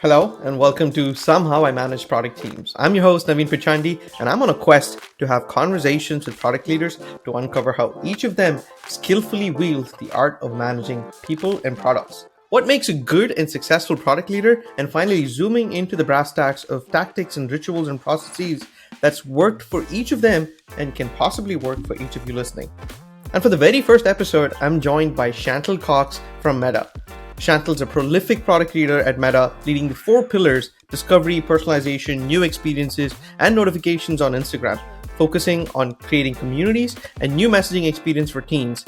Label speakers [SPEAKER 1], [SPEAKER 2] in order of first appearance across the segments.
[SPEAKER 1] Hello, and welcome to Somehow I Manage Product Teams. I'm your host, Naveen, and I'm on a quest to have conversations with product leaders to uncover how each of them skillfully wields the art of managing people and products. What makes a good and successful product leader, and finally zooming into the brass tacks of tactics and rituals and processes that's worked for each of them and can possibly work for each of you listening. And for the very first episode, I'm joined by Chantal Cox from Meta. Chantal's a prolific product leader at Meta, leading the four pillars: discovery, personalization, new experiences, and notifications on Instagram, focusing on creating communities and new messaging experience for teens.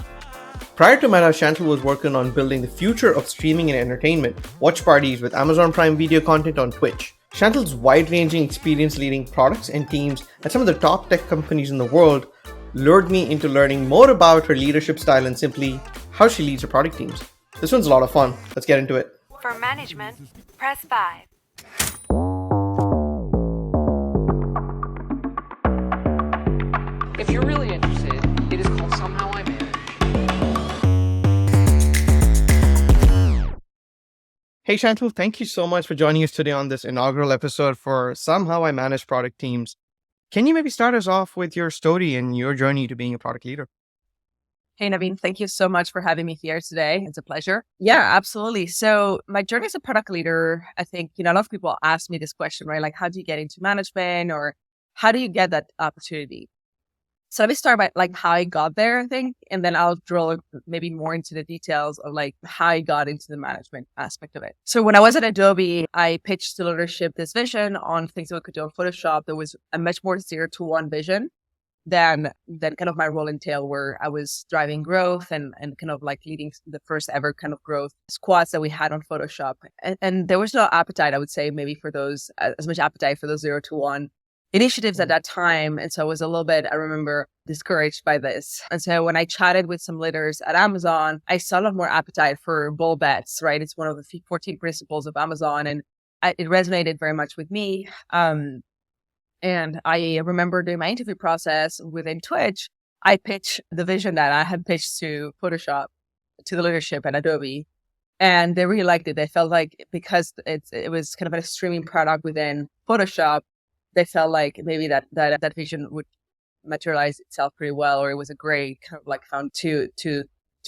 [SPEAKER 1] Prior to Meta, Chantal was working on building the future of streaming and entertainment, watch parties with Amazon Prime Video content on Twitch. Chantal's wide-ranging experience leading products and teams at some of the top tech companies in the world lured me into learning more about her leadership style and simply how she leads her product teams. This one's a lot of fun. Let's get into it.
[SPEAKER 2] For management, press 5.
[SPEAKER 3] If you're really interested, it is called Somehow I Manage.
[SPEAKER 1] Hey Chantal, thank you so much for joining us today on this inaugural episode for Somehow I Manage Product Teams. Can you maybe start us off with your story and your journey to being a product leader?
[SPEAKER 4] Hey, Naveen, thank you so much for having me here today. It's a pleasure. Yeah, absolutely. So my journey as a product leader, I think, a lot of people ask me this question, right? Like, how do you get into management or how do you get that opportunity? So let me start by how I got there, I think, and then I'll drill maybe more into the details of how I got into the management aspect of it. So when I was at Adobe, I pitched to leadership this vision on things that we could do on Photoshop. There was a much more 0-to-1 vision than kind of my role entailed, where I was driving growth and kind of leading the first ever kind of growth squads that we had on Photoshop. And there was no appetite, I would say, maybe for those, as much appetite for those 0-to-1 initiatives at that time. And so I was a little bit, I remember, discouraged by this. And so when I chatted with some leaders at Amazon, I saw a lot more appetite for bold bets, right? It's one of the 14 principles of Amazon. And it resonated very much with me. And I remember during my interview process within Twitch, I pitched the vision that I had pitched to Photoshop, to the leadership at Adobe. And they really liked it. They felt like because it was kind of a streaming product within Photoshop, they felt like maybe that vision would materialize itself pretty well, or it was a great kind of found to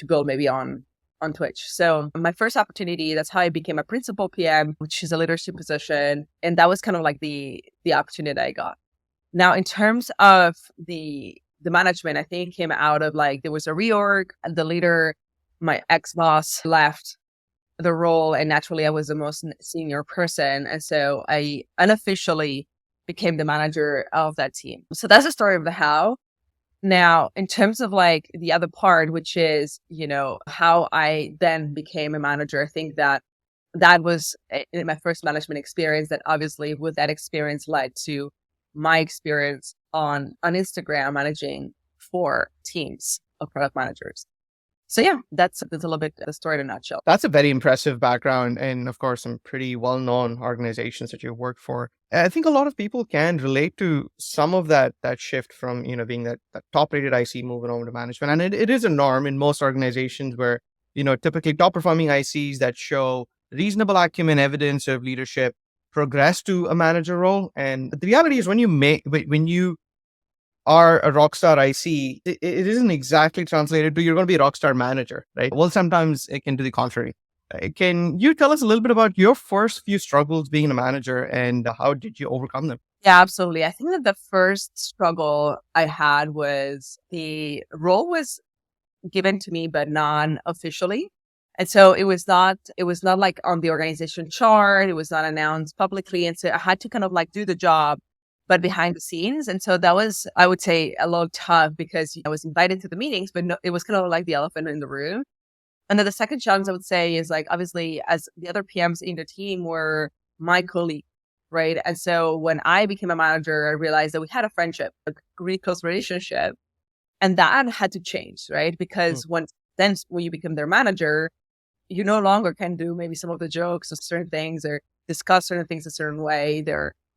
[SPEAKER 4] build maybe on Twitch. So my first opportunity, that's how I became a principal PM, which is a leadership position. And that was kind of the opportunity that I got. Now, in terms of the management, I think it came out of there was a reorg. The leader, my ex-boss, left the role, and naturally I was the most senior person. And so I unofficially became the manager of that team. So that's the story of the how. Now, in terms of the other part, which is, how I then became a manager, I think that was in my first management experience, that obviously with that experience led to my experience on Instagram managing 4 teams of product managers. So yeah, that's a little bit the story in a nutshell.
[SPEAKER 1] That's a very impressive background, and of course, some pretty well-known organizations that you've worked for. I think a lot of people can relate to some of that shift from, being that top-rated IC moving over to management. And it is a norm in most organizations where, typically top-performing ICs that show reasonable acumen, evidence of leadership progress to a manager role. And the reality is when you are a rockstar IC, it isn't exactly translated to you're going to be a rockstar manager, right? Well, sometimes it can do the contrary. Can you tell us a little bit about your first few struggles being a manager and how did you overcome them?
[SPEAKER 4] Yeah, absolutely. I think that the first struggle I had was the role was given to me, but non-officially. And so it was not on the organization chart. It was not announced publicly. And so I had to kind of do the job, but behind the scenes. And so that was, I would say, a little tough because I was invited to the meetings, but no, it was kind of like the elephant in the room. And then the second challenge I would say is obviously as the other PMs in the team were my colleague, right? And so when I became a manager, I realized that we had a friendship, a really close relationship, and that had to change, right? Because when you become their manager, you no longer can do maybe some of the jokes or certain things or discuss certain things a certain way.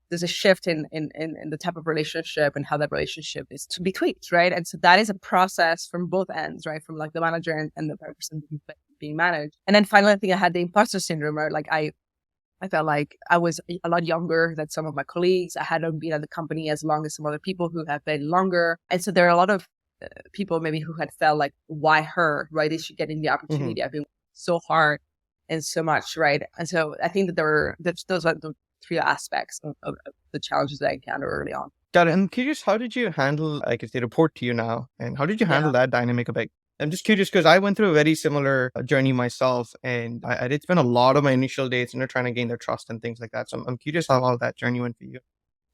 [SPEAKER 4] There's a shift in the type of relationship and how that relationship is to be tweaked, right? And so that is a process from both ends, right? From the manager and the person being managed. And then finally, I think I had the imposter syndrome, right? I felt like I was a lot younger than some of my colleagues. I hadn't been at the company as long as some other people who have been longer. And so there are a lot of people maybe who had felt like, why her, right? Is she getting the
[SPEAKER 1] Hmm.
[SPEAKER 4] opportunity? I've been so hard and so much, right? And so I think that those are the three aspects of the challenges that I encountered early on.
[SPEAKER 1] Got it. I'm curious, how did you handle, like, if they report to you now, and how did you
[SPEAKER 4] Yeah.
[SPEAKER 1] handle that dynamic a bit? I'm just curious because I went through a very similar journey myself, and I did spend a lot of my initial days, trying to gain their trust and things like that. So I'm curious how all that journey went for you.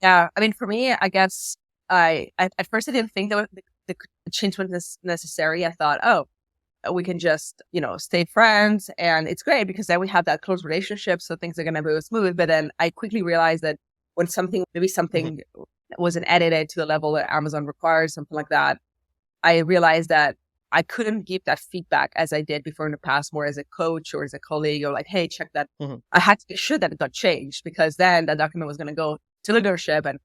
[SPEAKER 4] Yeah. I mean, for me, I guess I at first I didn't think that the change was necessary. I thought, oh, we can just, stay friends and it's great because then we have that close relationship. So things are going to go smooth. But then I quickly realized that when maybe
[SPEAKER 1] Hmm.
[SPEAKER 4] something wasn't edited to the level that Amazon requires, something like that, I realized that I couldn't give that feedback as I did before in the past, more as a coach or as a colleague or like, hey, check that.
[SPEAKER 1] Hmm.
[SPEAKER 4] I had to be sure that it got changed because then that document was going to go to leadership and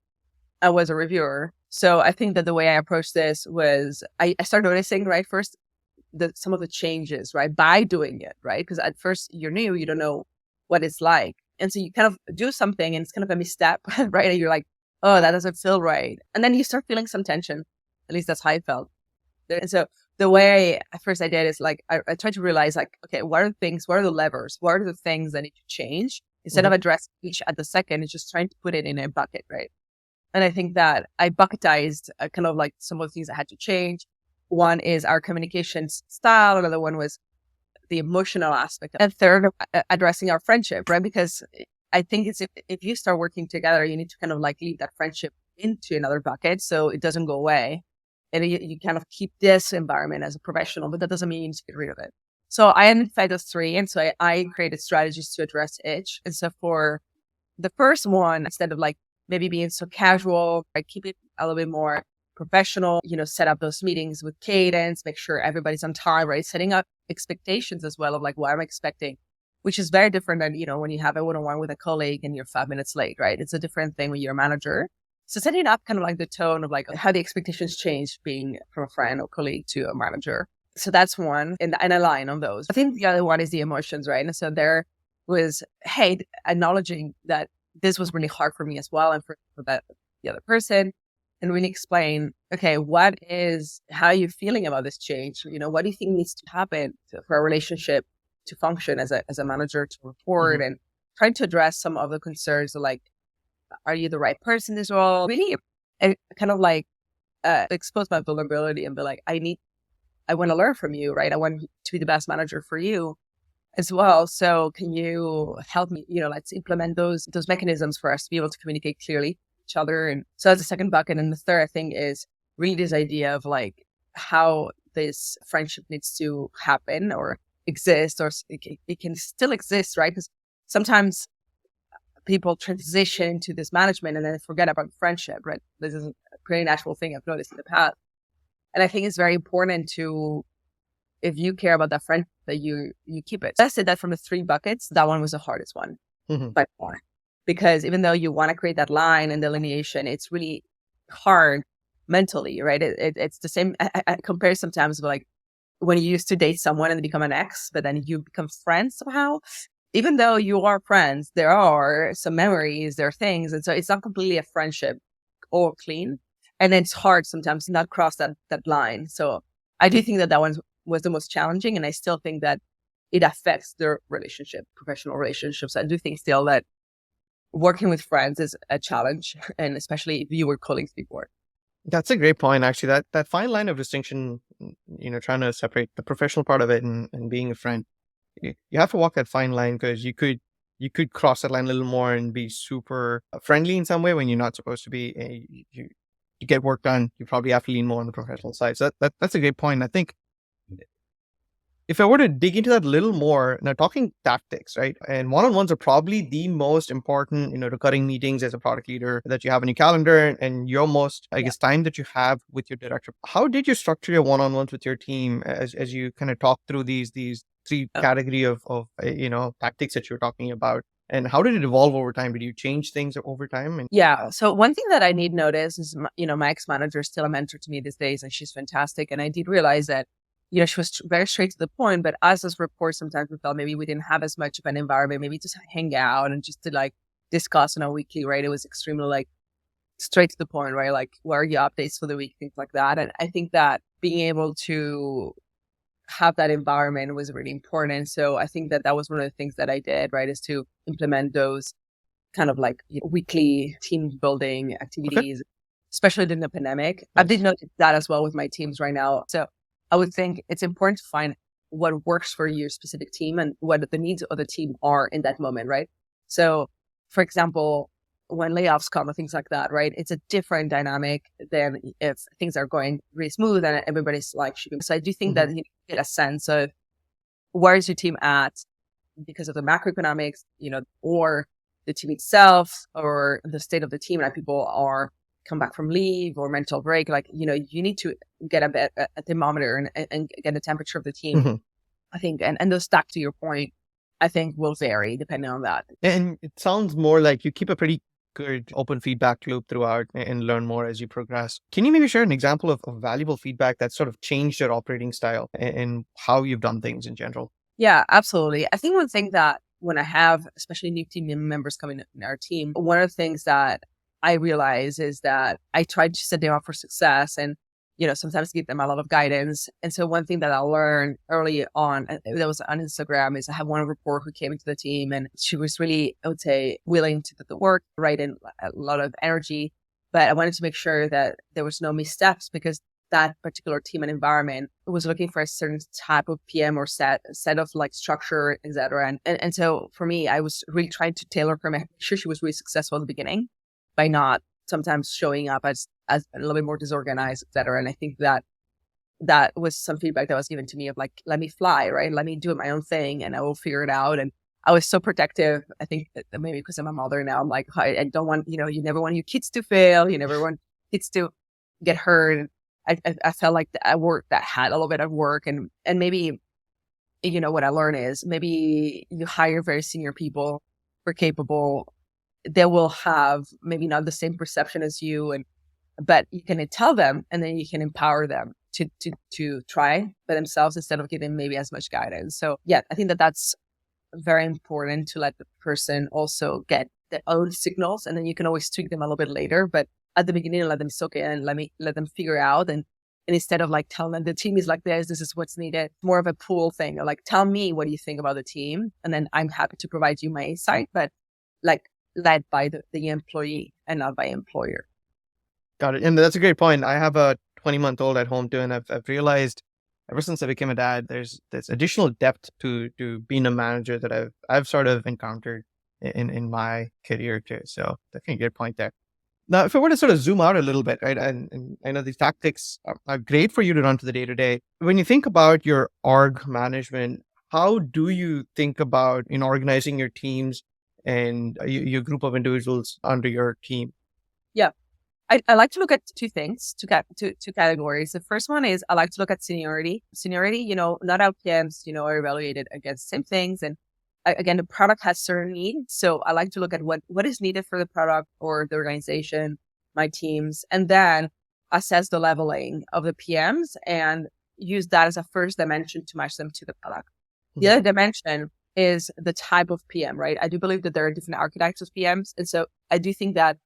[SPEAKER 4] I was a reviewer. So I think that the way I approached this was I started noticing, right, first, some of the changes, right, by doing it, right? Because at first you're new, you don't know what it's like. And so you kind of do something and it's kind of a misstep, right? And you're like, oh, that doesn't feel right. And then you start feeling some tension. At least that's how I felt. And so the way at first I did is like, I tried to realize like, okay, what are the levers? What are the things that need to change? Instead
[SPEAKER 1] Hmm.
[SPEAKER 4] of addressing each at the second, it's just trying to put it in a bucket, right? And I think that I bucketized kind of like some of the things that had to change. One is our communication style. Another one was the emotional aspect. And third, addressing our friendship, right? Because I think it's if you start working together, you need to kind of like leave that friendship into another bucket so it doesn't go away. And you kind of keep this environment as a professional, but that doesn't mean you need to get rid of it. So I identified those three. And so I created strategies to address each. And so for the first one, instead of like maybe being so casual, I keep it a little bit more professional, set up those meetings with cadence, make sure everybody's on time, right? Setting up expectations as well of like what I'm expecting, which is very different than, when you have a one-on-one with a colleague and you're 5 minutes late, right? It's a different thing when you're a manager. So setting up kind of like the tone of like how the expectations change being from a friend or colleague to a manager. So that's one and align on those. I think the other one is the emotions, right? And so there was, hey, acknowledging that this was really hard for me as well and for the other person and really explain, okay, how are you feeling about this change? What do you think needs to happen for a relationship to function as a manager to report
[SPEAKER 1] Hmm.
[SPEAKER 4] and trying to address some of the concerns like, are you the right person as well? Really kind of like expose my vulnerability and be like, I want to learn from you, right? I want to be the best manager for you as well. So can you help me, let's implement those mechanisms for us to be able to communicate clearly with each other. And so that's the second bucket. And the third thing is really this idea of like how this friendship needs to happen or exist, or it can still exist, right? Because sometimes people transition to this management and then they forget about friendship, right? This is a pretty natural thing I've noticed in the past. And I think it's very important to, if you care about that friend, that you keep it. I said that from the three buckets, that one was the hardest one
[SPEAKER 1] Hmm.
[SPEAKER 4] by far. Because even though you want to create that line and delineation, it's really hard mentally, right? It's the same. I compare sometimes with like when you used to date someone and they become an ex, but then you become friends somehow. Even though you are friends, there are some memories, there are things. And so it's not completely a friendship or clean. And then it's hard sometimes to not cross that line. So I do think that one was the most challenging. And I still think that it affects their relationship, professional relationships. I do think still that working with friends is a challenge. And especially if you were colleagues before.
[SPEAKER 1] That's a great point, actually. That fine line of distinction, trying to separate the professional part of it and being a friend. You have to walk that fine line because you could cross that line a little more and be super friendly in some way when you're not supposed to be. To get work done, you probably have to lean more on the professional side. So that's a great point. I think if I were to dig into that a little more, now talking tactics, right? And one-on-ones are probably the most important, recurring meetings as a product leader that you have on your calendar and your most, I
[SPEAKER 4] Yeah.
[SPEAKER 1] guess, time that you have with your director. How did you structure your one-on-ones with your team as you kind of talk through these three
[SPEAKER 4] Oh,
[SPEAKER 1] category of tactics that you're talking about? And how did it evolve over time? Did you change things over time? And
[SPEAKER 4] yeah. So one thing that I need notice is, my ex-manager is still a mentor to me these days and she's fantastic. And I did realize that she was very straight to the point, but us as reports, sometimes we felt maybe we didn't have as much of an environment, maybe just hang out and just to like discuss on a weekly, right? It was extremely like straight to the point, right? Like, what are your updates for the week, things like that. And I think that being able to have that environment was really important. So I think that that was one of the things that I did, right, is to implement those kind of like weekly team building
[SPEAKER 1] Okay.
[SPEAKER 4] activities, especially during the pandemic. I
[SPEAKER 1] Nice.
[SPEAKER 4] did notice that as well with my teams right now. So I would think it's important to find what works for your specific team and what the needs of the team are in that moment, right? So, for example, when layoffs come or things like that, right? It's a different dynamic than if things are going really smooth and everybody's like shooting. So I do think that
[SPEAKER 1] Mhm.
[SPEAKER 4] you get a sense of where is your team at because of the macroeconomics, or the team itself or the state of the team, like people are come back from leave or mental break. Like, you need to get a thermometer and get a temperature of the team.
[SPEAKER 1] Mhm.
[SPEAKER 4] I think, and those stack to your point, I think will vary depending on that.
[SPEAKER 1] And it sounds more like you keep a pretty good open feedback loop throughout and learn more as you progress. Can you maybe share an example of valuable feedback that sort of changed your operating style and how you've done things in general?
[SPEAKER 4] Yeah, absolutely. I think one thing that when I have, especially new team members coming in our team, one of the things that I realize is that I try to set them up for success and, sometimes give them a lot of guidance. And so one thing that I learned early on, that was on Instagram, is I had one report who came into the team and she was really, I would say, willing to do the work, right? And a lot of energy. But I wanted to make sure that there was no missteps because that particular team and environment was looking for a certain type of PM or set of like structure, et cetera. And so for me, I was really trying to tailor her, make sure she was really successful at the beginning by not sometimes showing up as a little bit more disorganized, et cetera. And I think that that was some feedback that was given to me of like, let me fly, right? Let me do my own thing and I will figure it out. And I was so protective. I think that maybe because I'm a mother now, I'm like, I don't want, you never want your kids to fail. You never want kids to get hurt. I felt like I worked that had a little bit of work and maybe, what I learned is maybe you hire very senior people who are capable. They will have maybe not the same perception as you but you can tell them and then you can empower them to try by themselves instead of giving maybe as much guidance. So yeah, I think that that's very important to let the person also get their own signals and then you can always tweak them a little bit later. But at the beginning, let them soak in, let them figure out. And instead of like telling them the team is like this is what's needed, more of a pool thing. Like, tell me, what do you think about the team? And then I'm happy to provide you my insight, but like led by the employee and not by employer.
[SPEAKER 1] Got it. And that's a great point. I have a 20-month-old at home too, and I've realized ever since I became a dad, there's additional depth to being a manager that I've sort of encountered in my career too. So definitely a good point there. Now, if I were to sort of zoom out a little bit, right, and I know these tactics are great for you to run to the day to day. When you think about your org management, how do you think about organizing your teams and your group of individuals under your team?
[SPEAKER 4] Yeah. I like to look at two things, two categories. The first one is I like to look at seniority. Seniority, not all PMs, are evaluated against the same things. And again, the product has certain needs. So I like to look at what is needed for the product or the organization, my teams, and then assess the leveling of the PMs and use that as a first dimension to match them to the product. The
[SPEAKER 1] Mhm.
[SPEAKER 4] other dimension is the type of PM, right? I do believe that there are different archetypes of PMs. And so I do think that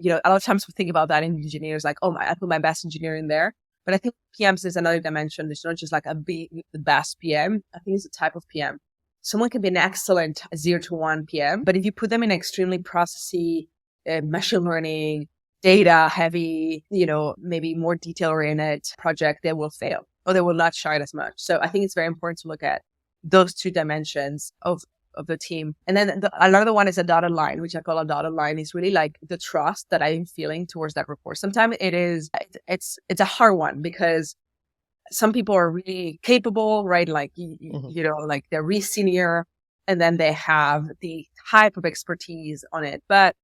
[SPEAKER 4] a lot of times we think about that in engineers, like, oh I put my best engineer in there. But I think PMs is another dimension. It's not just like the best PM. I think it's a type of PM. Someone can be an excellent 0 to 1 PM, but if you put them in extremely processy, machine learning, data heavy, maybe more detail oriented project, they will fail or they will not shine as much. So I think it's very important to look at those two dimensions of the team. And then another one is a dotted line, which I call a dotted line, is really like the trust that I'm feeling towards that report. Sometimes it's a hard one because some people are really capable, right? Like,
[SPEAKER 1] Mhm.
[SPEAKER 4] like they're really senior and then they have the type of expertise on it. But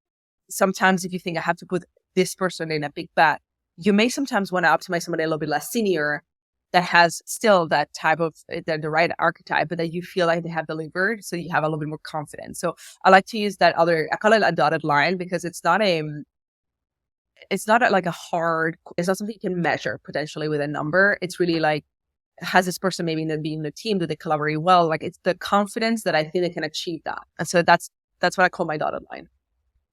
[SPEAKER 4] sometimes if you think I have to put this person in a big bet, you may sometimes want to optimize somebody a little bit less senior that has still that type of the right archetype, but that you feel like they have delivered, so you have a little bit more confidence. So I like to use that I call it a dotted line because it's not like a hard, it's not something you can measure potentially with a number. It's really like has this person maybe in the team? Do they collaborate well? Like it's the confidence that I think they can achieve that. And so that's what I call my dotted line.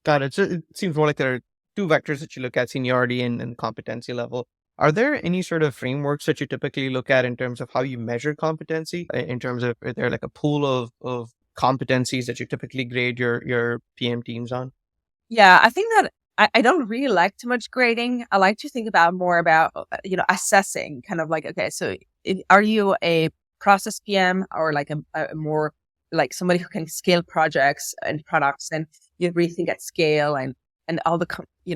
[SPEAKER 1] Got it. So it seems more like there are two vectors that you look at, seniority and competency level. Are there any sort of frameworks that you typically look at in terms of how you measure competency? In terms of, is there like a pool of competencies that you typically grade your PM teams on?
[SPEAKER 4] Yeah, I think that I don't really like too much grading. I like to think about more about, assessing kind of like, okay, so are you a process PM or like a more like somebody who can scale projects and products and you really think at scale and all the,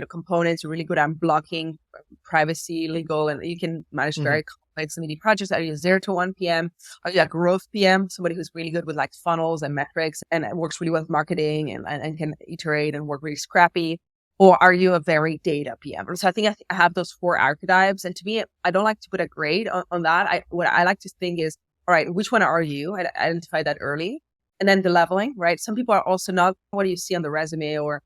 [SPEAKER 4] components, you're really good at blocking privacy, legal, and you can manage
[SPEAKER 1] Hmm.
[SPEAKER 4] very complex media projects. Are you a 0 to 1 PM? Are you a growth PM? Somebody who's really good with like funnels and metrics and works really well with marketing and can iterate and work really scrappy? Or are you a very data PM? So I think I have those four archetypes. And to me, I don't like to put a grade on that. What I like to think is, all right, which one are you? I identify that early. And then the leveling, right? Some people are also not what do you see on the resume, or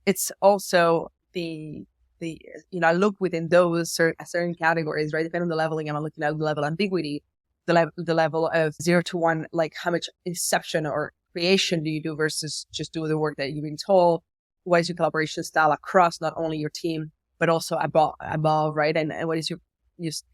[SPEAKER 4] it's also I look within those certain categories, right? Depending on the leveling, I'm looking at the level of ambiguity, the level of 0 to 1, like how much inception or creation do you do versus just do the work that you've been told? What is your collaboration style across not only your team, but also above, right? And what is your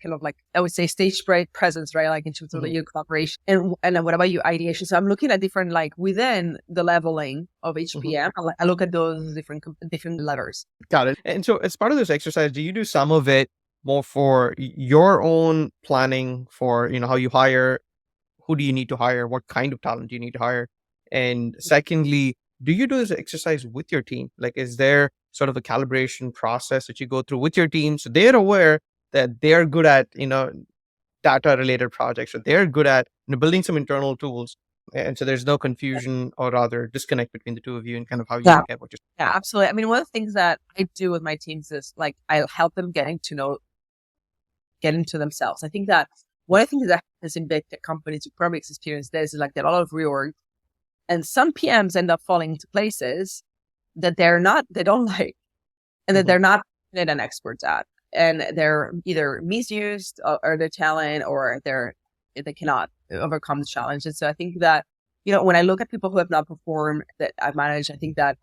[SPEAKER 4] kind of like, I would say stage presence, right? Like in terms of
[SPEAKER 1] Hmm.
[SPEAKER 4] your collaboration. And then what about your ideation? So I'm looking at different, like within the leveling of each
[SPEAKER 1] Hmm.
[SPEAKER 4] PM, I look at those different levers.
[SPEAKER 1] Got it. And so as part of this exercise, do you do some of it more for your own planning for, how you hire, who do you need to hire, what kind of talent do you need to hire? And secondly, do you do this exercise with your team? Like, is there sort of a calibration process that you go through with your team so they're aware that they're good at, data related projects, or they're good at, building some internal tools? And so there's no confusion or rather disconnect between the two of you and kind of how you
[SPEAKER 4] Yeah.
[SPEAKER 1] look at what you're.
[SPEAKER 4] Yeah, absolutely. I mean, one of the things that I do with my teams is like I help them get into themselves. I think that one of the things that happens in big tech companies, you probably experience this, is like there are a lot of reorg, and some PMs end up falling into places that they don't like, and that
[SPEAKER 1] Mhm.
[SPEAKER 4] they're not an experts at, and they're either misused or their talent, or they cannot overcome the challenge. And so I think that when I look at people who have not performed that I've managed, I think that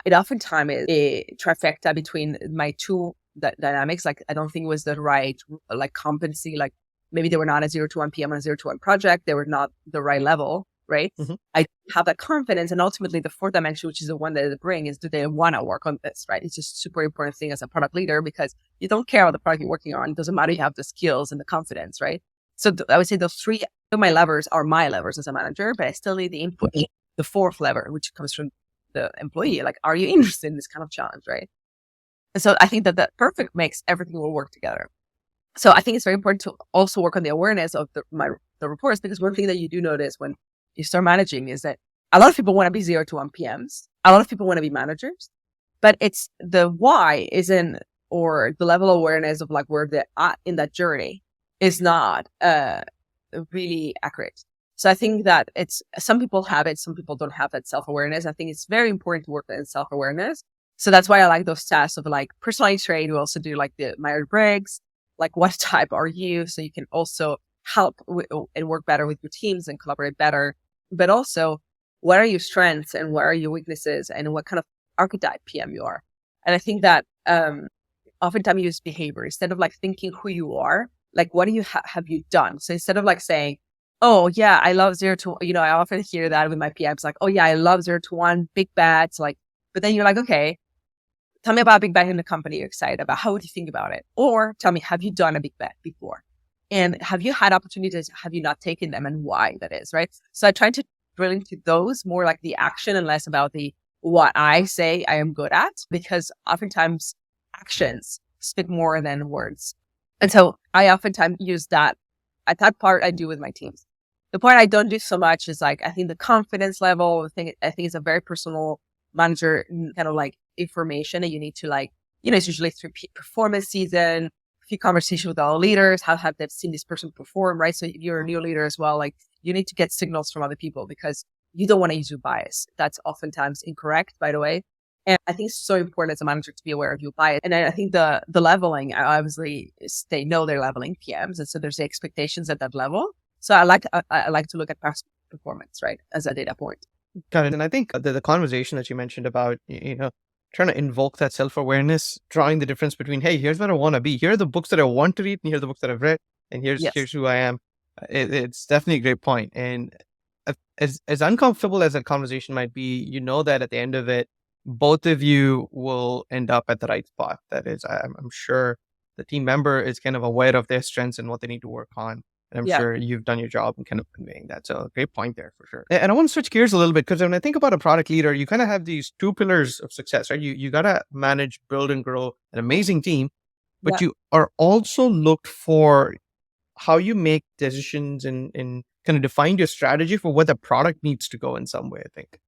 [SPEAKER 4] it oftentimes is a trifecta between my two dynamics. Like I don't think it was the right like competency. Like maybe they were not a 0 to 1 PM on a 0 to 1 project. They were not the right level, right?
[SPEAKER 1] Mhm.
[SPEAKER 4] I have that confidence, and ultimately the fourth dimension, which is the one that they bring, is do they want to work on this, right? It's just super important thing as a product leader, because you don't care about the product you're working on. It doesn't matter. You have the skills and the confidence, right? So I would say those three of my levers are my levers as a manager, but I still need the input. The fourth lever, which comes from the employee, like, are you interested in this kind of challenge, right? And so I think that perfect makes everything will work together. So I think it's very important to also work on the awareness of the reports, because one thing that you do notice when you start managing is that a lot of people want to be 0 to 1 PMs. A lot of people want to be managers, but it's the why isn't, or the level of awareness of like where they're at in that journey is not really accurate. So I think that it's, some people have it, some people don't have that self-awareness. I think it's very important to work on self-awareness. So that's why I like those tests of like personality trait. We also do like the Myers-Briggs, like what type are you? So you can also help and work better with your teams and collaborate better. But also, what are your strengths and what are your weaknesses and what kind of archetype PM you are? And I think that oftentimes you use behavior instead of like thinking who you are. Like, what do you have you done? So instead of like saying, oh yeah, I love 0 to, I often hear that with my PMs, like, oh yeah, I love 0 to 1, big bets. Like, but then you're like, okay, tell me about a big bet in the company you're excited about. How would you think about it? Or tell me, have you done a big bet before? And have you had opportunities? Have you not taken them, and why that is, right? So I try to drill into those more like the action and less about the what I say I am good at, because oftentimes actions speak more than words. And so I oftentimes use that. At that part I do with my teams. The part I don't do so much is like, I think the confidence level, I think it's a very personal manager kind of like information that you need to like, it's usually through performance season, a few conversations with all leaders, how have they seen this person perform, right? So if you're a new leader as well, like you need to get signals from other people, because you don't want to use your bias. That's oftentimes incorrect, by the way. And I think it's so important as a manager to be aware of your bias. And then I think the leveling, obviously, they know they're leveling PMs. And so there's the expectations at that level. So I like to look at past performance, right, as a data point.
[SPEAKER 1] Got it. And I think the conversation that you mentioned about, trying to invoke that self-awareness, drawing the difference between, hey, here's what I want to be. Here are the books that I want to read, and here are the books that I've read, and here's
[SPEAKER 4] Yes.
[SPEAKER 1] who I am. It's definitely a great point. And as uncomfortable as that conversation might be, you know that at the end of it, both of you will end up at the right spot. That is, I'm sure the team member is kind of aware of their strengths and what they need to work on. And I'm
[SPEAKER 4] Yeah.
[SPEAKER 1] sure you've done your job in kind of conveying that. So great point there for sure. And I want to switch gears a little bit because when I think about a product leader, you kind of have these two pillars of success, right? You gotta manage, build, and grow an amazing team, but
[SPEAKER 4] Yeah.
[SPEAKER 1] you are also looked for how you make decisions and kind of define your strategy for where the product needs to go in some way, I think.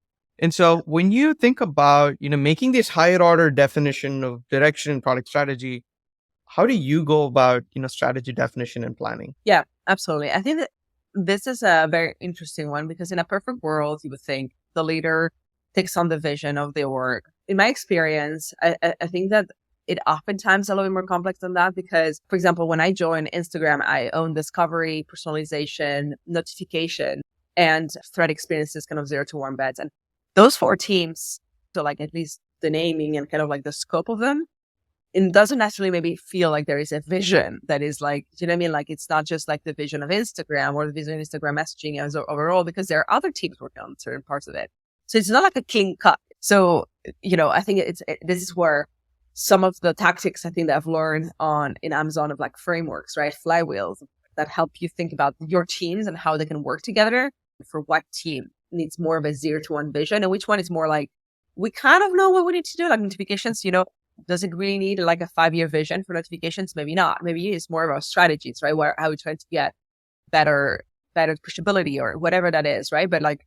[SPEAKER 1] And so when you think about, making this higher order definition of direction and product strategy, how do you go about, strategy definition and planning?
[SPEAKER 4] Yeah, absolutely. I think that this is a very interesting one because in a perfect world, you would think the leader takes on the vision of the org. In my experience, I think that it oftentimes is a little bit more complex than that because, for example, when I joined Instagram, I own discovery, personalization, notification, and thread experiences, kind of 0 to 1 bets. And those 4 teams, so like at least the naming and kind of like the scope of them, it doesn't necessarily maybe feel like there is a vision that is like, do you know what I mean? Like it's not just like the vision of Instagram or the vision of Instagram messaging as overall, because there are other teams working on certain parts of it. So it's not like a clean cut. So, I think this is where some of the tactics I think that I've learned in Amazon of like frameworks, right? Flywheels that help you think about your teams and how they can work together for what team needs more of a 0 to 1 vision and which one is more like, we kind of know what we need to do, like notifications, does it really need like a 5-year vision for notifications? Maybe not. Maybe it's more about strategies, right? How we try to get better pushability or whatever that is, right? But like,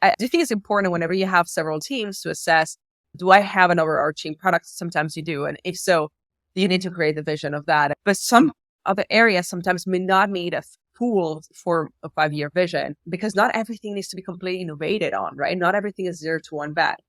[SPEAKER 4] I do think it's important whenever you have several teams to assess, do I have an overarching product? Sometimes you do. And if so, you need to create the vision of that. But some other areas sometimes may not need a pool for a 5-year vision because not everything needs to be completely innovated on, right? Not everything is 0 to 1 bet.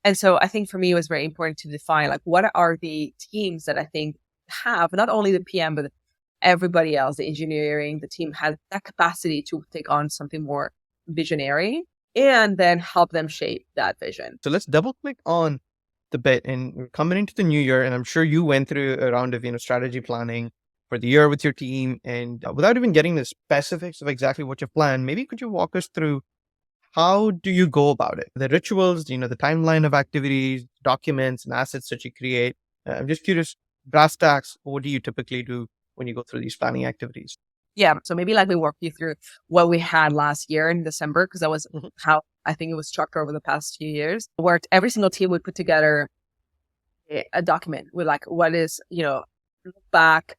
[SPEAKER 4] And so I think for me, it was very important to define like, what are the teams that I think have not only the PM, but everybody else, the engineering, the team has that capacity to take on something more visionary and then help them shape that vision.
[SPEAKER 1] So let's double click on the bit, and we're coming into the new year, and I'm sure you went through a round of, strategy planning for the year with your team. And without even getting the specifics of exactly what you planned, maybe could you walk us through how do you go about it? The rituals, the timeline of activities, documents, and assets that you create. I'm just curious, brass tacks, what do you typically do when you go through these planning activities?
[SPEAKER 4] Yeah. So maybe like we walk you through what we had last year in December, because that was how I think it was structured over the past few years, where every single team would put together a document with like, what is, look back,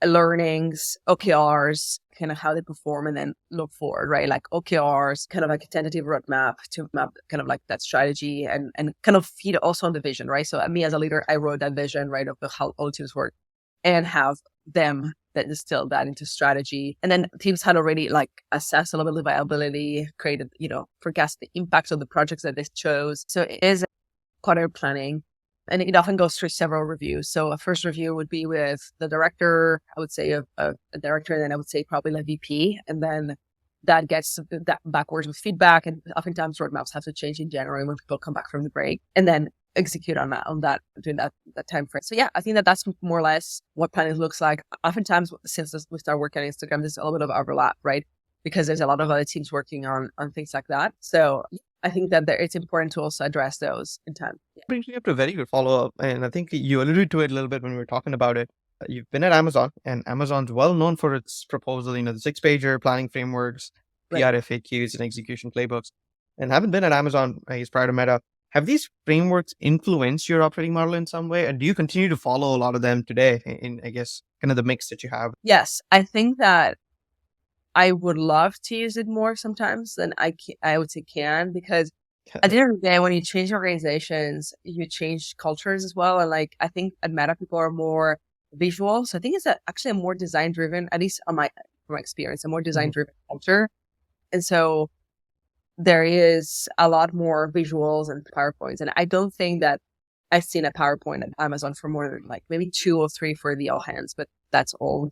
[SPEAKER 4] learnings, OKRs, kind of how they perform, and then look forward, right? Like OKRs, kind of like a tentative roadmap to map kind of like that strategy and kind of feed also on the vision, right? So me as a leader, I wrote that vision, right, of how all teams work and have them that distill that into strategy. And then teams had already like assessed a little bit of viability, created, forecast the impacts of the projects that they chose. So it is quarter planning. And it often goes through several reviews. So a first review would be with the director, I would say a director, and then I would say probably the VP. And then that gets that backwards with feedback. And oftentimes roadmaps have to change in January when people come back from the break and then execute on that during that time frame. So yeah, I think that's more or less what planning looks like. Oftentimes, since we start working on Instagram, there's a little bit of overlap, right? Because there's a lot of other teams working on things like that. So I think that it's important to also address those in time. Yeah.
[SPEAKER 1] Brings me up to a very good follow up. And I think you alluded to it a little bit when we were talking about it. You've been at Amazon, and Amazon's well known for its proposal, the 6-pager planning frameworks,
[SPEAKER 4] Right.
[SPEAKER 1] PRFAQs, and execution playbooks. And having been at Amazon, I guess prior to Meta, have these frameworks influenced your operating model in some way? And do you continue to follow a lot of them today in I guess, kind of the mix that you have?
[SPEAKER 4] Yes, I think that I would love to use it more sometimes than I would say can, because at the end of the day, when you change organizations, you change cultures as well. And like, I think at Meta, people are more visual. So I think it's actually a more design driven, at least from my experience, a more design driven culture. And so there is a lot more visuals and PowerPoints. And I don't think that I've seen a PowerPoint at Amazon for more than like maybe 2 or 3 for the all hands, but that's all.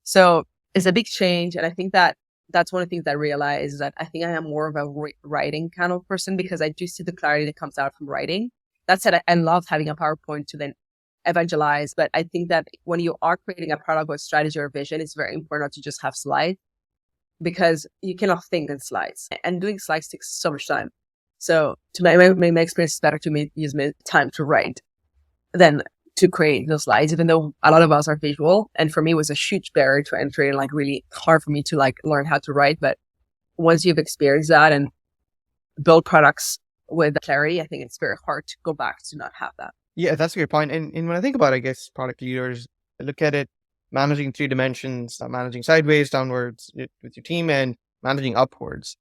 [SPEAKER 4] So it's a big change. And I think that that's one of the things that I realized is that I think I am more of a writing kind of person because I do see the clarity that comes out from writing. That said, I love having a PowerPoint to then evangelize. But I think that when you are creating a product or strategy or vision, it's very important not to just have slides because you cannot think in slides. And doing slides takes so much time. So to my experience, it's better to use my time to write than to create those slides, even though a lot of us are visual. And for me, it was a huge barrier to entry and like really hard for me to like learn how to write. But once you've experienced that and build products with clarity, I think it's very hard to go back to not have that.
[SPEAKER 1] Yeah, that's a great point. And when I think about, I guess, product leaders, I look at it managing 3 dimensions, managing sideways, downwards with your team, and managing upwards,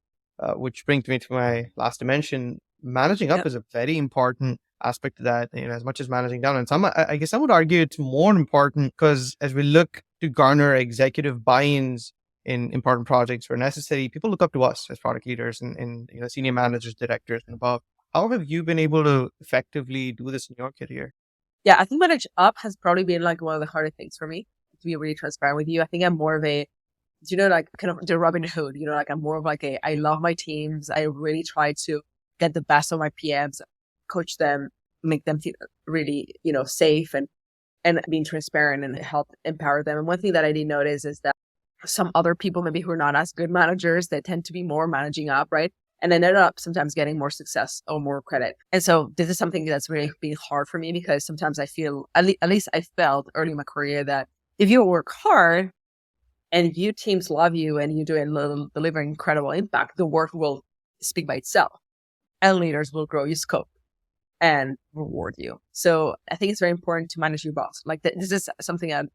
[SPEAKER 1] which brings me to my last dimension. Managing up
[SPEAKER 4] Yep.
[SPEAKER 1] is a very important aspect of that, as much as managing down. And some, I guess I would argue it's more important because as we look to garner executive buy-ins in important projects where necessary, people look up to us as product leaders and senior managers, directors, and above. How have you been able to effectively do this in your career?
[SPEAKER 4] Yeah, I think manage up has probably been like one of the harder things for me, to be really transparent with you. I think I'm more of a, like kind of the Robin Hood, like I'm more of like I love my teams. I really try to get the best of my PMs, coach them, make them feel really, safe and being transparent and help empower them. And one thing that I did notice is that some other people, maybe who are not as good managers, they tend to be more managing up, right? And ended up sometimes getting more success or more credit. And so this is something that's really been hard for me because sometimes I feel, at least I felt early in my career that if you work hard and your teams love you and you deliver incredible impact, the work will speak by itself and leaders will grow your scope and reward you. So I think it's very important to manage your boss. Like this is something that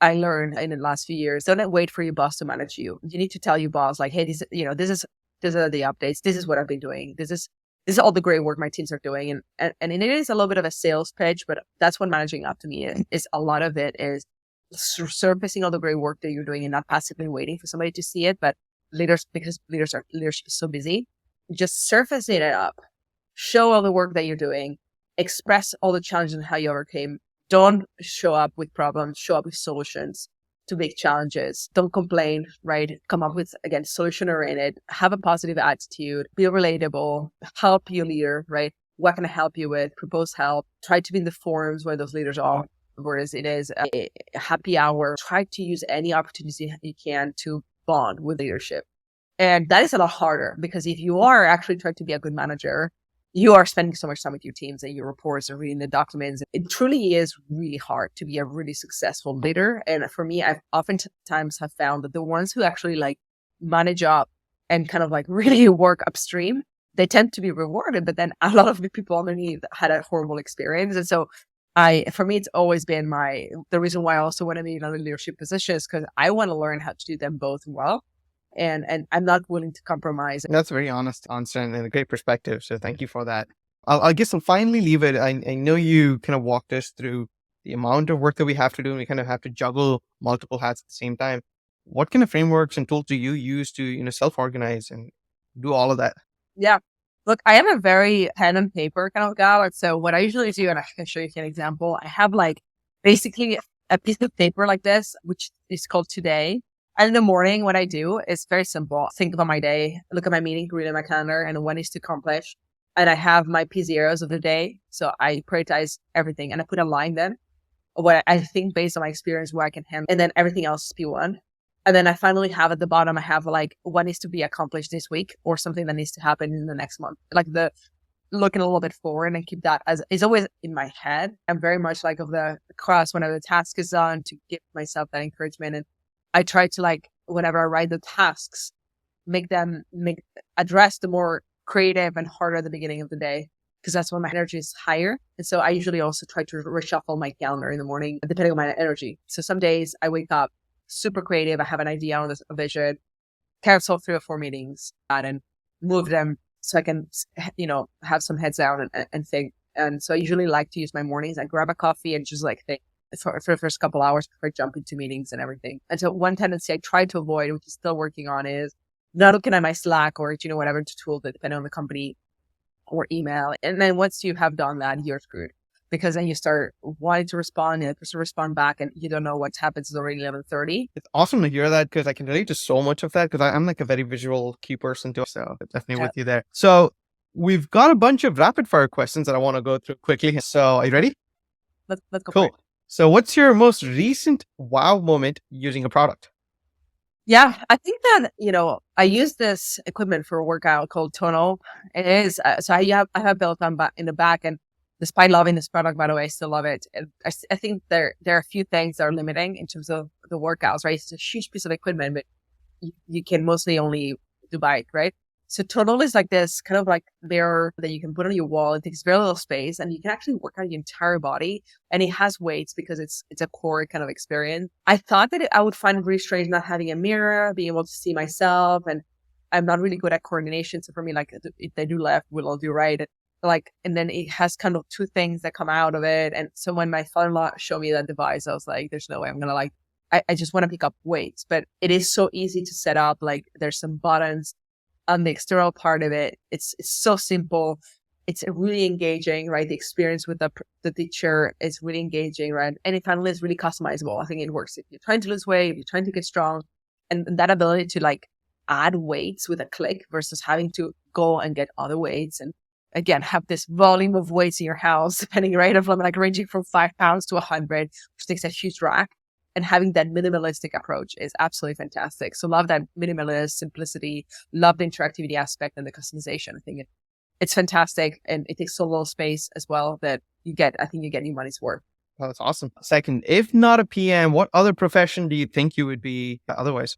[SPEAKER 4] I learned in the last few years. Don't wait for your boss to manage you. You need to tell your boss like, hey, these are the updates. This is what I've been doing. This is all the great work my teams are doing. And it is a little bit of a sales pitch, but that's what managing up to me is. A lot of it is surfacing all the great work that you're doing and not passively waiting for somebody to see it. But because leadership is so busy, just surfacing it up, show all the work that you're doing, express all the challenges and how you overcame. Don't show up with problems, show up with solutions to big challenges. Don't complain, right? Come up with, again, solution oriented, have a positive attitude, be relatable, help your leader, right? What can I help you with? Propose help. Try to be in the forums where those leaders are, whereas it is a happy hour. Try to use any opportunity you can to bond with leadership. And that is a lot harder because if you are actually trying to be a good manager, you are spending so much time with your teams and your reports and reading the documents. It truly is really hard to be a really successful leader. And for me, I've oftentimes have found that the ones who actually like manage up and kind of like really work upstream, they tend to be rewarded. But then a lot of the people underneath had a horrible experience. And so for me, it's always been the reason why I also want to be in a leadership position is because I want to learn how to do them both well. And I'm not willing to compromise.
[SPEAKER 1] That's a very honest answer and a great perspective. So thank you for that. I guess I'll finally leave it. I know you kind of walked us through the amount of work that we have to do, and we kind of have to juggle multiple hats at the same time. What kind of frameworks and tools do you use to self-organize and do all of that?
[SPEAKER 4] Yeah. Look, I am a very pen and paper kind of gal. And so what I usually do, and I can show you an example, I have like basically a piece of paper like this, which is called Today. And in the morning, what I do is very simple. Think about my day, look at my meeting, read in my calendar, and what needs to accomplish. And I have my P0s of the day. So I prioritize everything and I put a line then what I think based on my experience where I can handle, and then everything else is P1. And then I finally have at the bottom, I have like what needs to be accomplished this week or something that needs to happen in the next month. Like looking a little bit forward and keep that as is always in my head. I'm very much like of the cross whenever the task is done to give myself that encouragement. And I try to like, whenever I write the tasks, address the more creative and harder at the beginning of the day, because that's when my energy is higher. And so I usually also try to reshuffle my calendar in the morning, depending on my energy. So some days I wake up super creative. I have an idea on a vision, cancel 3 or 4 meetings and move them so I can, have some heads down and think. And so I usually like to use my mornings. I grab a coffee and just like think for the first couple hours before I jump into meetings and everything. And so one tendency I try to avoid, which is still working on, is not looking at my Slack or, whatever tool that depending on the company or email. And then once you have done that, you're screwed because then you start wanting to respond and the person respond back and you don't know what happens. It's already 11:30.
[SPEAKER 1] It's awesome to hear that because I can relate to so much of that because I'm like a very visual key person too. So definitely
[SPEAKER 4] Yeah.
[SPEAKER 1] with you there. So we've got a bunch of rapid fire questions that I want to go through quickly. So are you ready?
[SPEAKER 4] Let's go for it.
[SPEAKER 1] Cool. So what's your most recent wow moment using a product?
[SPEAKER 4] Yeah, I think that, I use this equipment for a workout called Tonal. It is, so I have built on in the back and despite loving this product, by the way, I still love it. And I think there are a few things that are limiting in terms of the workouts, right? It's a huge piece of equipment, but you can mostly only do bike, right? So Tonal is like this kind of like mirror that you can put on your wall. It takes very little space and you can actually work on your entire body. And it has weights because it's a core kind of experience. I thought that I would find it really strange not having a mirror, being able to see myself. And I'm not really good at coordination. So for me, like if they do left, we'll all do right. And then it has kind of two things that come out of it. And so when my father-in-law showed me that device, I was like, there's no way I'm going to I just want to pick up weights, but it is so easy to set up. Like there's some buttons on the external part of it. It's so simple. It's really engaging, right? The experience with the teacher is really engaging, right? And finally, it's really customizable. I think it works if you're trying to lose weight, if you're trying to get strong, and that ability to like add weights with a click versus having to go and get other weights. And again, have this volume of weights in your house, depending, right? Of like ranging from 5 pounds to 100, which takes a huge rack. And having that minimalistic approach is absolutely fantastic. So love that minimalist simplicity, love the interactivity aspect and the customization. I think it's fantastic. And it takes so little space as well that I think you get your money's worth.
[SPEAKER 1] Oh, that's awesome. Second, if not a PM, what other profession do you think you would be otherwise?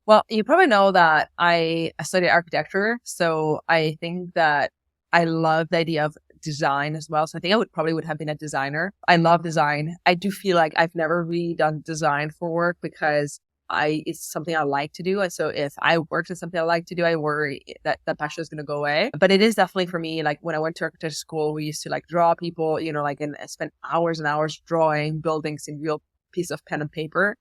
[SPEAKER 4] Well, you probably know that I studied architecture. So I think that I love the idea of design as well. So I think I probably would have been a designer. I love design. I do feel like I've never really done design for work because it's something I like to do. And so if I worked in something I like to do, I worry that that passion is going to go away. But it is definitely for me, like when I went to architecture school, we used to like draw people, and spend hours and hours drawing buildings in real piece of pen and paper.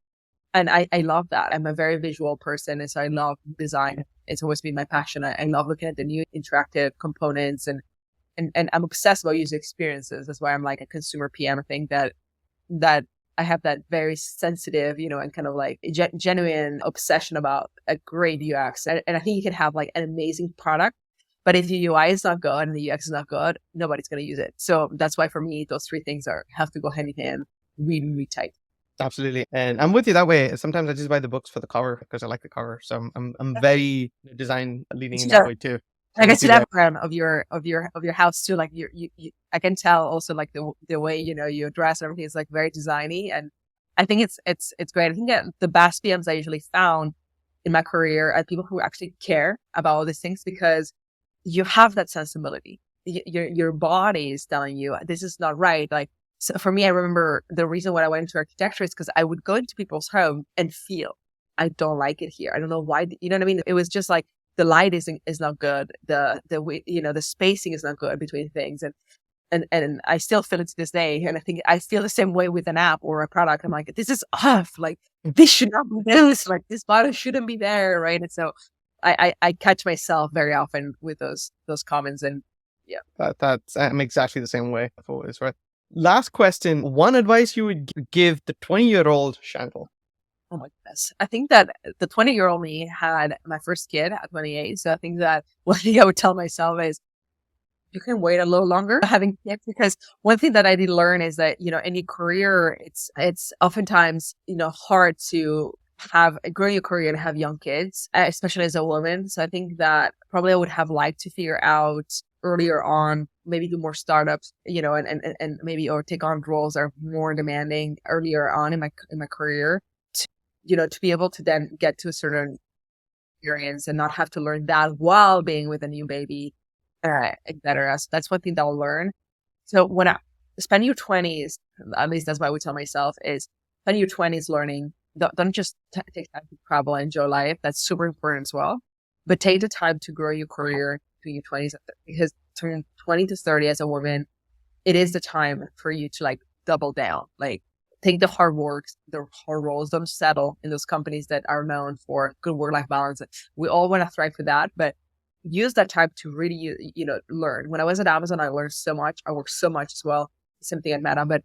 [SPEAKER 4] And I love that. I'm a very visual person. And so I love design. It's always been my passion. I love looking at the new interactive components and I'm obsessed about user experiences. That's why I'm like a consumer PM. I think that I have that very sensitive, and kind of like genuine obsession about a great UX. And I think you can have like an amazing product, but if the UI is not good and the UX is not good, nobody's going to use it. So that's why for me, those three things have to go hand in hand, really, really tight.
[SPEAKER 1] Absolutely. And I'm with you that way. Sometimes I just buy the books for the cover because I like the cover. So I'm very design leaning in that way too.
[SPEAKER 4] I can see that plan of your house too. Like you I can tell also like the way, you dress and everything is like very designy. And I think it's great. I think that the best PMs I usually found in my career are people who actually care about all these things because you have that sensibility. Your body is telling you this is not right. Like, so for me, I remember the reason why I went into architecture is because I would go into people's home and feel, I don't like it here. I don't know why, you know what I mean? It was just like, the light is not good. The spacing is not good between things. And I still feel it to this day. And I think I feel the same way with an app or a product. I'm like, this is off. Like this should not be this. Like this button shouldn't be there. Right. And so I catch myself very often with those comments. And yeah.
[SPEAKER 1] I'm exactly the same way. Always, right? Last question. One advice you would give the 20-year-old Chantal?
[SPEAKER 4] Oh my goodness. I think that the 20-year-old me had my first kid at 28. So I think that one thing I would tell myself is you can wait a little longer having kids, because one thing that I did learn is that, in your career, it's oftentimes, hard to grow your career and have young kids, especially as a woman. So I think that probably I would have liked to figure out earlier on, maybe do more startups, and maybe, or take on roles that are more demanding earlier on in my career. To be able to then get to a certain experience and not have to learn that while being with a new baby, etc. So that's one thing that I'll learn. So when I spend your 20s, at least that's what I would tell myself, is spend your 20s learning. Don't just take time to travel and enjoy life. That's super important as well. But take the time to grow your career between your 20s, because turn 20 to 30 as a woman, it is the time for you to like double down. Like take the hard roles, don't settle in those companies that are known for good work-life balance. We all want to thrive for that, but use that time to really, learn. When I was at Amazon, I learned so much. I worked so much as well. Same thing at Meta, but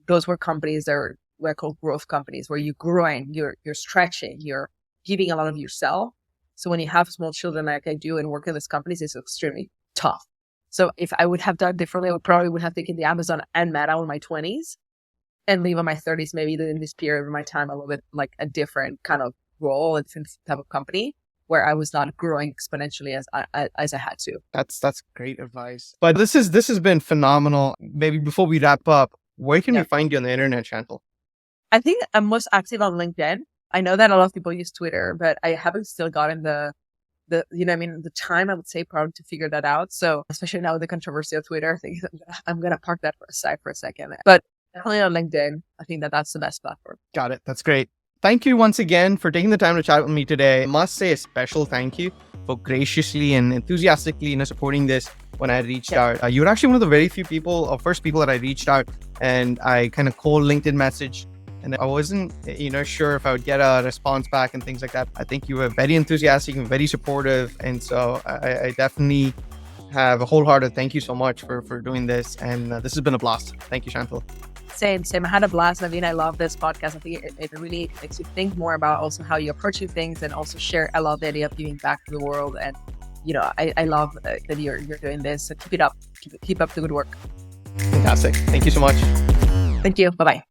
[SPEAKER 4] those were companies that were called growth companies where you're growing, you're stretching, you're giving a lot of yourself. So when you have small children like I do and work in these companies, it's extremely tough. So if I would have done differently, I would have taken the Amazon and Meta in my 20s and leave in my 30s, maybe in this period of my time, a little bit like a different kind of role and type of company where I was not growing exponentially as I had to.
[SPEAKER 1] That's great advice. But this has been phenomenal. Maybe before we wrap up, where can we find you on the internet, Chantal?
[SPEAKER 4] I think I'm most active on LinkedIn. I know that a lot of people use Twitter, but I haven't still gotten the time, I would say, probably to figure that out. So especially now with the controversy of Twitter, I think I'm going to park that aside for a second. But definitely on LinkedIn, I think that's the best platform.
[SPEAKER 1] Got it. That's great. Thank you once again for taking the time to chat with me today. I must say a special thank you for graciously and enthusiastically supporting this when I reached out. You were actually one of the very few people, or first people that I reached out, and I kind of cold LinkedIn message. And I wasn't, sure if I would get a response back and things like that. I think you were very enthusiastic and very supportive. And so I definitely have a wholehearted thank you so much for doing this. And this has been a blast. Thank you, Chantal.
[SPEAKER 4] Same. I had a blast, Naveen. I love this podcast. I think it really makes you think more about also how you approach things and also share. I love the idea of giving back to the world. And, I love that you're doing this. So keep it up. Keep up the good work.
[SPEAKER 1] Fantastic. Thank you so much.
[SPEAKER 4] Thank you. Bye-bye.